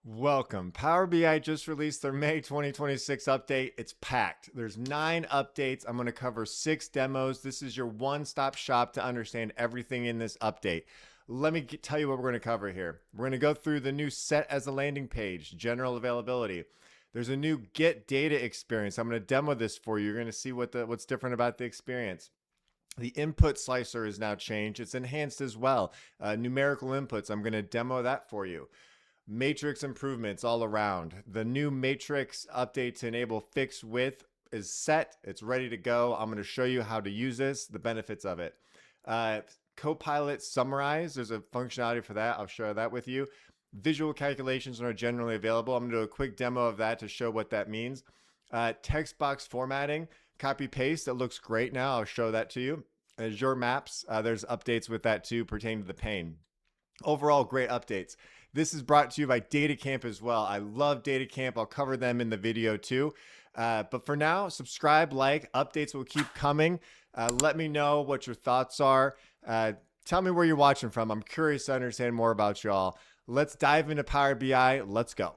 Welcome. Power BI just released their May 2026 update. It's packed. There's 9 updates. I'm going to cover 6 demos. This is your one-stop shop to understand everything in this update. Let me tell you what we're going to cover here. We're going to go through the new set as a landing page, general availability. There's a new get data experience. I'm going to demo this for you. You're going to see what's different about the experience. The input slicer is now changed. It's enhanced as well. Numerical inputs. I'm going to demo that for you. Matrix improvements all around. The new matrix update to enable fixed width is set. It's ready to go. I'm going to show you how to use this, the benefits of it. Copilot summarize. There's a functionality for that. I'll share that with you. Visual calculations are generally available. I'm going to do a quick demo of that to show what that means. Text box formatting, copy paste. That looks great now. I'll show that to you. Azure Maps. There's updates with that too pertaining to the Pane. Overall, great updates. This is brought to you by DataCamp as well. I love DataCamp. I'll cover them in the video too. But for now, subscribe, like, updates will keep coming. Let me know what your thoughts are. Tell me where you're watching from. I'm curious to understand more about y'all. Let's dive into Power BI. Let's go.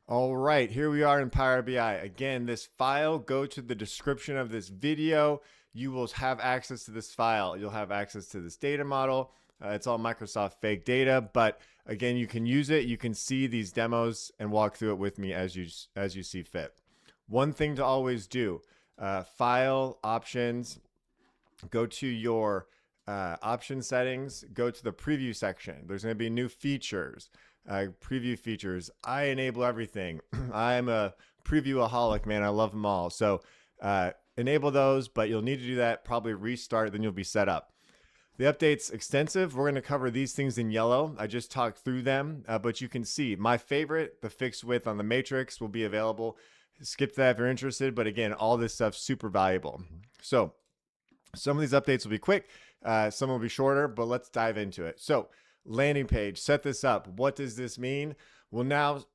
All right, here we are in Power BI. Again, this file, go to the description of this video. You will have access to this file. You'll have access to this data model. It's all Microsoft fake data, but again, you can use it. You can see these demos and walk through it with me as you see fit. One thing to always do, file options, go to your option settings, go to the preview section. There's going to be new features, preview features. I enable everything. I'm a preview-aholic, man. I love them all. So enable those, but you'll need to do that, probably restart, then you'll be set up. The update's extensive. We're going to cover these things in yellow. I just talked through them, but you can see my favorite, the fixed width on the matrix, will be available. Skip that if you're interested, but again, all this stuff's super valuable. So some of these updates will be quick, some will be shorter, but let's dive into it. So landing page, set this up. What does this mean? Well, now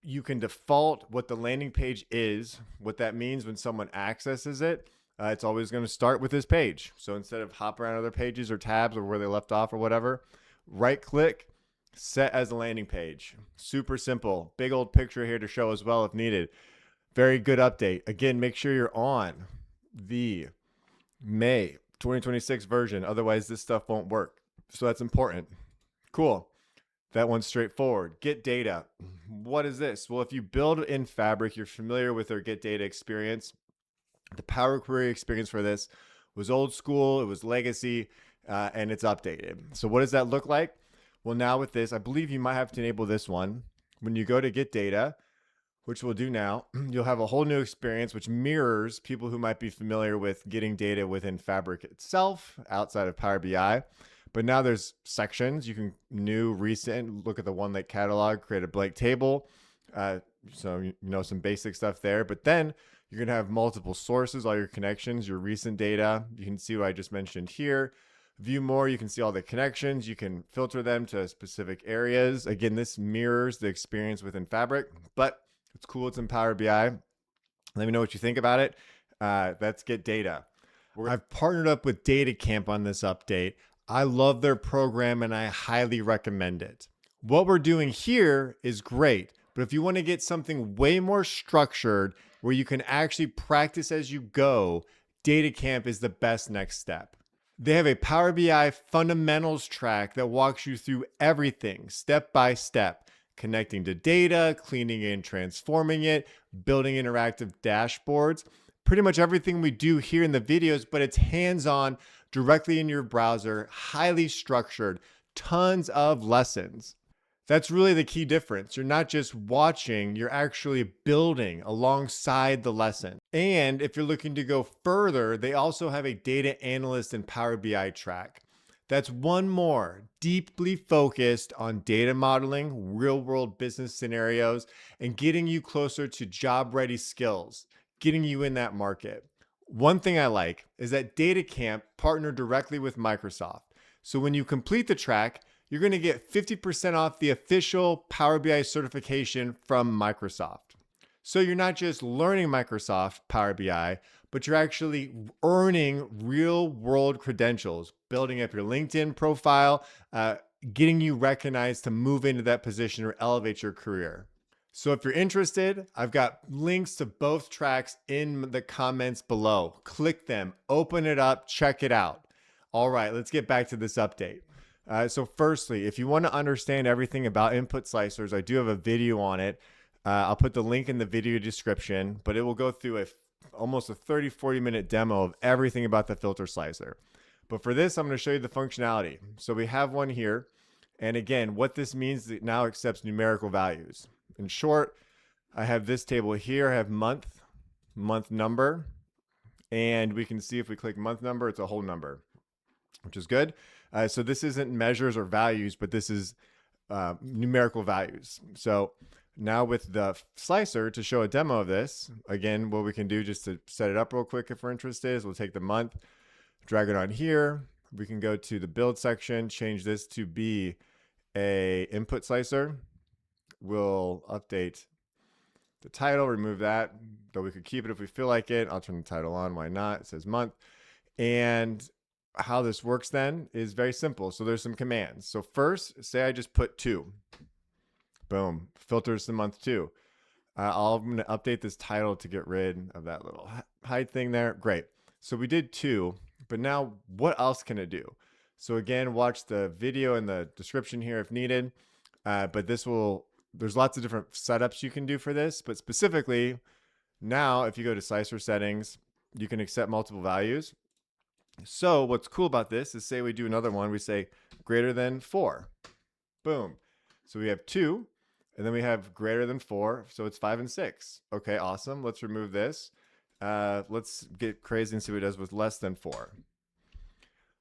you can default what the landing page is, what that means when someone accesses it. It's always going to start with this page. So instead of hop around other pages or tabs or where they left off or whatever, right click, set as a landing page. Super simple. Big old picture here to show as well if needed. Very good update. Again, make sure you're on the May 2026 version. Otherwise, this stuff won't work. So that's important. Cool. That one's straightforward. Get data. What is this? Well, if you build in Fabric, you're familiar with their get data experience. The Power Query experience for this was old school, it was legacy, and it's updated. So what does that look like? Well, now with this, I believe you might have to enable this one. When you go to get data, which we'll do now, you'll have a whole new experience which mirrors people who might be familiar with getting data within Fabric itself, outside of Power BI. But now there's sections. You can new, recent, look at the one-lake catalog, create a blank table. So you know some basic stuff there. But then you're going to have multiple sources, all your connections, your recent data. You can see what I just mentioned here. View more, you can see all the connections. You can filter them to specific areas. Again, this mirrors the experience within Fabric, but it's cool. It's in Power BI. Let me know what you think about it. Let's get data. I've partnered up with DataCamp on this update. I love their program and I highly recommend it. What we're doing here is great, but if you want to get something way more structured where you can actually practice as you go, DataCamp is the best next step. They have a Power BI fundamentals track that walks you through everything step by step, connecting to data, cleaning and transforming it, building interactive dashboards, pretty much everything we do here in the videos, but it's hands-on directly in your browser, highly structured, tons of lessons. That's really the key difference. You're not just watching, you're actually building alongside the lesson. And if you're looking to go further, they also have a data analyst and Power BI track. That's one more deeply focused on data modeling, real world business scenarios, and getting you closer to job ready skills, getting you in that market. One thing I like is that DataCamp partnered directly with Microsoft. So when you complete the track, you're going to get 50% off the official Power BI certification from Microsoft. So you're not just learning Microsoft Power BI, but you're actually earning real world credentials, building up your LinkedIn profile, getting you recognized to move into that position or elevate your career. So if you're interested, I've got links to both tracks in the comments below. Click them, open it up, check it out. All right, let's get back to this update. So firstly, if you want to understand everything about input slicers, I do have a video on it. I'll put the link in the video description, but it will go through almost a 30-40 minute demo of everything about the filter slicer. But for this, I'm going to show you the functionality. So we have one here. And again, what this means is it now accepts numerical values. In short, I have this table here. I have month number. And we can see if we click month number, it's a whole number, which is good. So this isn't measures or values, but this is numerical values. So now with the slicer, to show a demo of this, again, what we can do just to set it up real quick if we're interested is we'll take the month, drag it on here. We can go to the build section, change this to be a input slicer. We'll update the title, remove that, though we could keep it if we feel like it. I'll turn the title on, why not? It says month. And how this works then is very simple. So there's some commands. So first, say I just put 2. Boom, filters the month 2. I'm going to update this title to get rid of that little hide thing there. Great. So we did 2, but now what else can it do? So again, watch the video in the description here if needed. But there's lots of different setups you can do for this, but specifically now, if you go to slicer settings, you can accept multiple values. So what's cool about this is say we do another one, we say greater than 4. Boom. So we have 2, and then we have greater than 4. So it's 5 and 6. Okay, awesome. Let's remove this. Let's get crazy and see what it does with less than 4.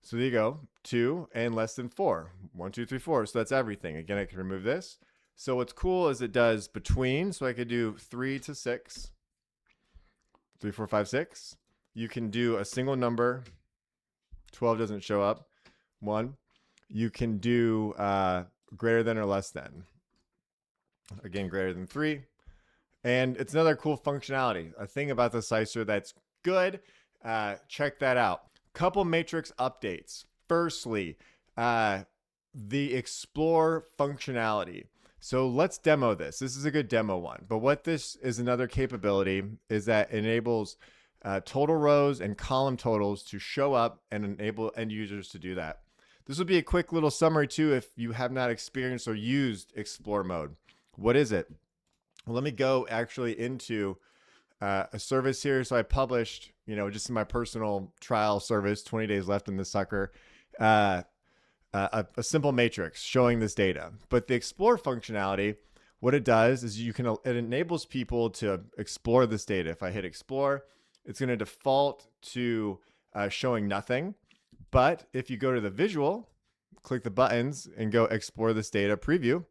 So there you go, 2 and less than 4. 1, 2, 3, 4. So that's everything. Again, I can remove this. So what's cool is it does between. So I could do 3 to 6, 3, 4, 5, 6. You can do a single number. 12 doesn't show up. 1. You can do greater than or less than. Again, greater than 3. And it's another cool functionality. A thing about the slicer that's good. Check that out. Couple matrix updates. Firstly, the explore functionality. So let's demo this. This is a good demo one. But what this is, another capability is that it enables total rows and column totals to show up and enable end users to do that. This will be a quick little summary too if you have not experienced or used explore mode. What is it? Well, let me go actually into a service here. So I published, just in my personal trial service, 20 days left in this sucker, a simple matrix showing this data. But the explore functionality, what it does is it enables people to explore this data. If I hit explore, it's going to default to showing nothing. But if you go to the visual, click the buttons and go explore this data preview,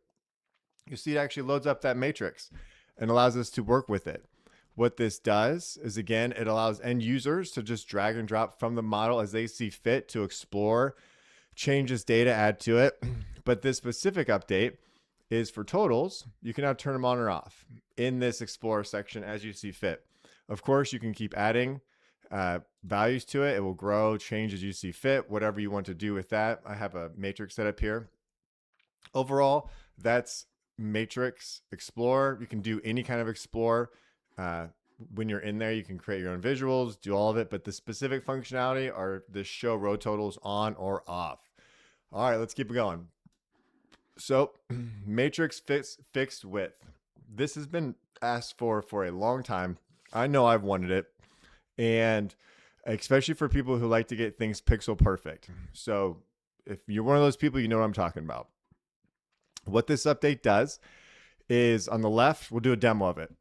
you see it actually loads up that matrix and allows us to work with it. What this does is, again, it allows end users to just drag and drop from the model as they see fit to explore, change this data, add to it. But this specific update is for totals. You can now turn them on or off in this explore section as you see fit. Of course, you can keep adding values to it. It will grow, change as you see fit, whatever you want to do with that. I have a matrix set up here. Overall, that's matrix explore. You can do any kind of explore. When you're in there, you can create your own visuals, do all of it, but the specific functionality are the show row totals on or off. All right, let's keep it going. So matrix fixed width. This has been asked for a long time. I know I've wanted it, and especially for people who like to get things pixel perfect. So if you're one of those people, you know what I'm talking about. What this update does is on the left, we'll do a demo of it.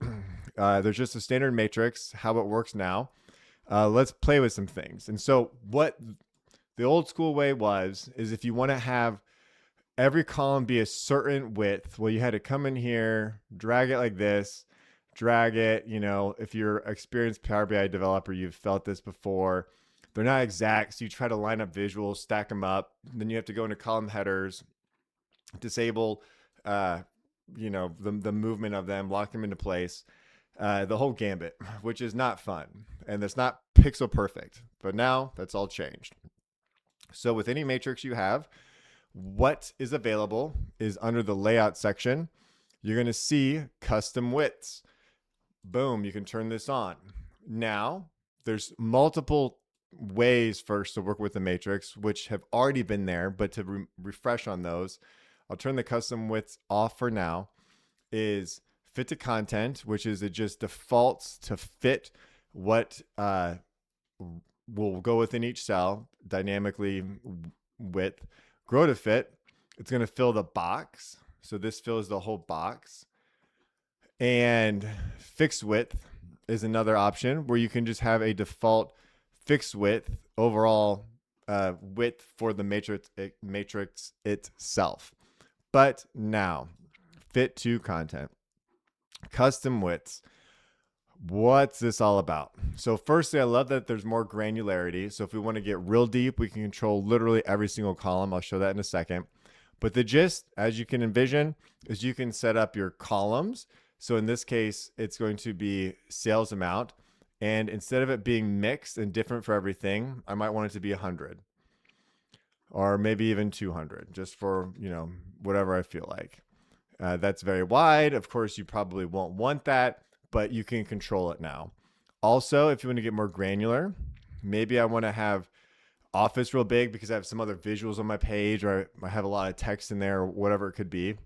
There's just a standard matrix, how it works now. Let's play with some things. And so what the old school way is if you want to have every column be a certain width, well, you had to come in here, drag it like this, drag it. If you're an experienced Power BI developer, you've felt this before. They're not exact, so you try to line up visuals, stack them up. Then you have to go into column headers, disable the movement of them, lock them into place, the whole gambit, which is not fun, and it's not pixel perfect. But now that's all changed. So with any matrix you have, what is available is under the layout section. You're going to see custom widths. Boom, you can turn this on. Now, there's multiple ways first to work with the matrix, which have already been there, but to refresh on those, I'll turn the custom widths off for now. Is fit to content, which is it just defaults to fit what will go within each cell dynamically width. Grow to fit, it's going to fill the box. So this fills the whole box. And fixed width is another option where you can just have a default fixed width, overall width for the matrix itself. But now, fit to content, custom widths. What's this all about? So firstly, I love that there's more granularity. So if we want to get real deep, we can control literally every single column. I'll show that in a second. But the gist, as you can envision, is you can set up your columns. So in this case, it's going to be sales amount. And instead of it being mixed and different for everything, I might want it to be 100 or maybe even 200, just for, whatever I feel like. That's very wide. Of course, you probably won't want that, but you can control it now. Also, if you want to get more granular, maybe I want to have Office real big because I have some other visuals on my page, or I have a lot of text in there, or whatever it could be.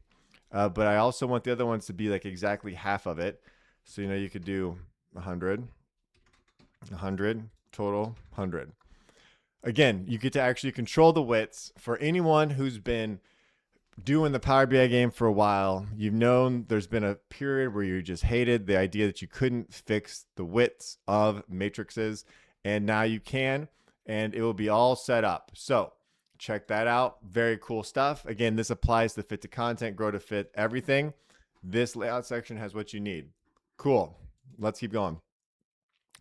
But I also want the other ones to be like exactly half of it. So, you could do 100, total 100. Again, you get to actually control the widths. For anyone who's been doing the Power BI game for a while, you've known there's been a period where you just hated the idea that you couldn't fix the widths of matrices, and now you can, and it will be all set up. So check that out. Very cool stuff. Again, this applies to fit to content, grow to fit, everything. This layout section has what you need. Cool. Let's keep going.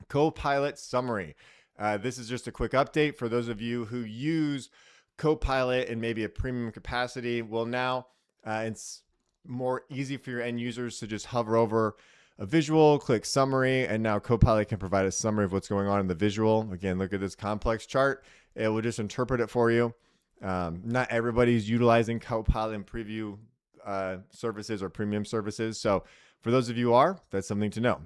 Copilot summary. This is just a quick update for those of you who use Copilot in maybe a premium capacity. Well, now it's more easy for your end users to just hover over a visual, click summary, and now Copilot can provide a summary of what's going on in the visual. Again, look at this complex chart. It will just interpret it for you. Not everybody's utilizing Copilot in preview services or premium services. So for those of you who are, that's something to know.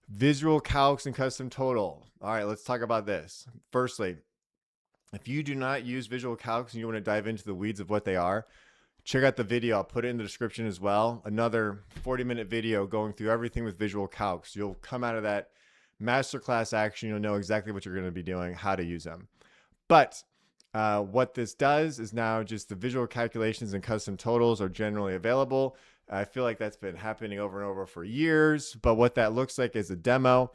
Visual calcs and custom total. All right, let's talk about this. Firstly, if you do not use visual calcs and you want to dive into the weeds of what they are, check out the video. I'll put it in the description as well. Another 40-minute video going through everything with visual calcs. You'll come out of that masterclass action. You'll know exactly what you're going to be doing, how to use them. But what this does is now just the visual calculations and custom totals are generally available. I feel like that's been happening over and over for years. But what that looks like as a demo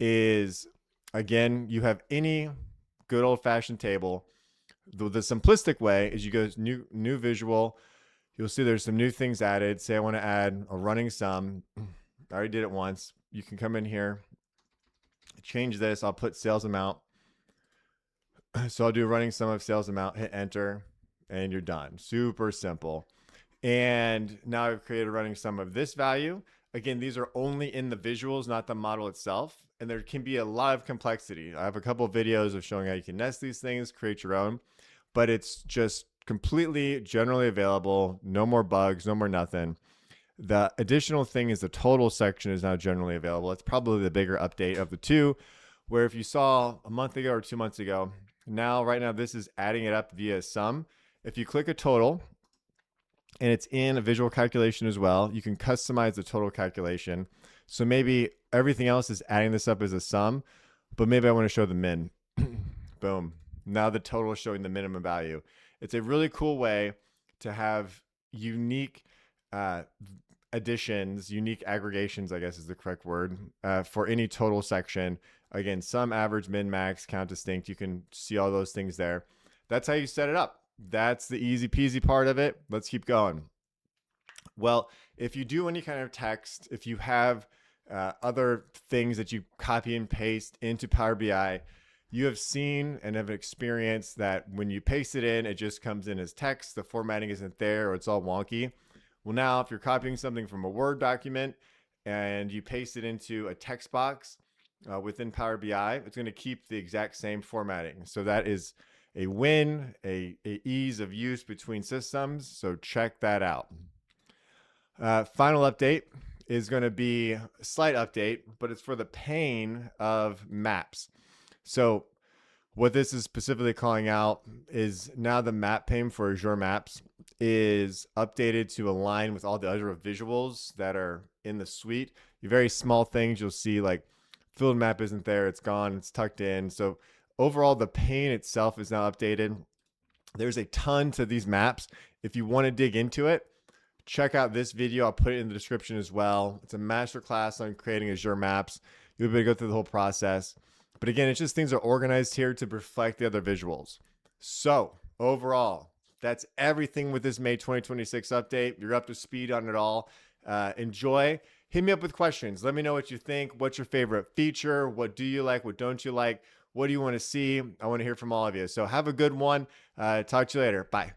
is, again, you have any good old-fashioned table. The simplistic way is you go to new visual. You'll see there's some new things added. Say I want to add a running sum. I already did it once. You can come in here, change this. I'll put sales amount. So I'll do running sum of sales amount, hit enter, and you're done. Super simple. And now I've created a running sum of this value. Again, these are only in the visuals, not the model itself. And there can be a lot of complexity. I have a couple of videos of showing how you can nest these things, create your own, but it's just completely generally available. No more bugs, no more nothing. The additional thing is the total section is now generally available. It's probably the bigger update of the two, where if you saw a month ago or 2 months ago, right now this is adding it up via sum. If you click a total, and it's in a visual calculation as well, you can customize the total calculation. So maybe everything else is adding this up as a sum, but maybe I want to show the min. Boom. Now the total is showing the minimum value. It's a really cool way to have unique additions, unique aggregations, I guess is the correct word, for any total section. Again, sum, average, min, max, count, distinct. You can see all those things there. That's how you set it up. That's the easy peasy part of it. Let's keep going. Well, if you do any kind of text, if you have other things that you copy and paste into Power BI, you have seen and have experienced that when you paste it in, it just comes in as text. The formatting isn't there, or it's all wonky. Well, now if you're copying something from a Word document and you paste it into a text box within Power BI, it's going to keep the exact same formatting. So that is a win, a ease of use between systems. So check that out. Final update is going to be a slight update, but it's for the pane of maps. So what this is specifically calling out is now the map pane for Azure Maps is updated to align with all the other visuals that are in the suite. Very small things you'll see, like filled map isn't there, it's gone, it's tucked in. So overall, the pane itself is now updated. There's a ton to these maps. If you want to dig into it, check out this video. I'll put it in the description as well. It's a masterclass on creating Azure Maps. You'll be able to go through the whole process. But again, it's just things are organized here to reflect the other visuals. So overall, that's everything with this May 2026 update. You're up to speed on it all. Enjoy. Hit me up with questions. Let me know what you think. What's your favorite feature? What do you like? What don't you like? What do you want to see? I want to hear from all of you. So have a good one. Talk to you later. Bye.